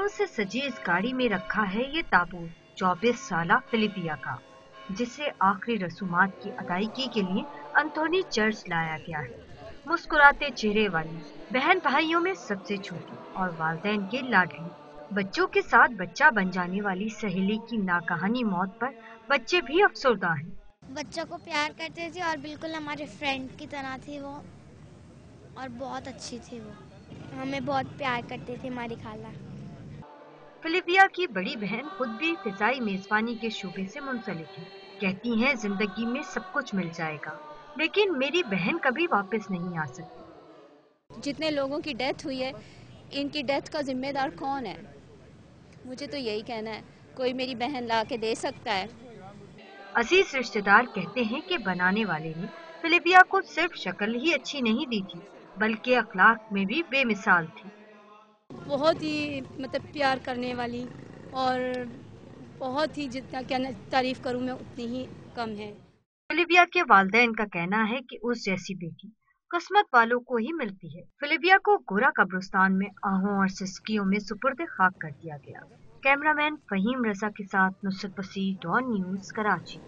तस्वीरों से सजी इस गाड़ी में रखा है ये ताबूत 24 साला फिलिपिया का, जिसे आखिरी रसूमात की अदायगी के लिए अंथोनी चर्च लाया गया है। मुस्कुराते चेहरे वाली, बहन भाइयों में सबसे छोटी और वालिदैन के लाडली, बच्चों के साथ बच्चा बन जाने वाली सहेली की नाकहानी मौत पर बच्चे भी अफसरदा हैं। बच्चों को प्यार करते थे और बिल्कुल हमारे फ्रेंड की तरह थी वो, और बहुत अच्छी थी वो, हमें बहुत प्यार करती थी हमारी खाला। फिलिपिया की बड़ी बहन खुद भी फिजाई मेजबानी के शोबे से मुंसलिक है। कहती हैं जिंदगी में सब कुछ मिल जाएगा, लेकिन मेरी बहन कभी वापस नहीं आ सकती। जितने लोगों की डेथ हुई है, इनकी डेथ का जिम्मेदार कौन है? मुझे तो यही कहना है, कोई मेरी बहन ला के दे सकता है। अजीज रिश्तेदार कहते हैं कि बनाने वाले ने फिलिपिया को सिर्फ शक्ल ही अच्छी नहीं दी थी, बल्कि अखलाक में भी बेमिसाल थी। बहुत ही प्यार करने वाली, और बहुत ही, जितना क्या तारीफ करूं मैं उतनी ही कम है। फिलिपिया के वालिदैन का कहना है कि उस जैसी बेटी किस्मत वालों को ही मिलती है। फिलिपिया को गोरा कब्रिस्तान में आहों और सिसकियों में सुपुर्द खाक कर दिया गया। कैमरामैन फहीम रजा के साथ नुसरत बसीर, डॉन न्यूज, कराची।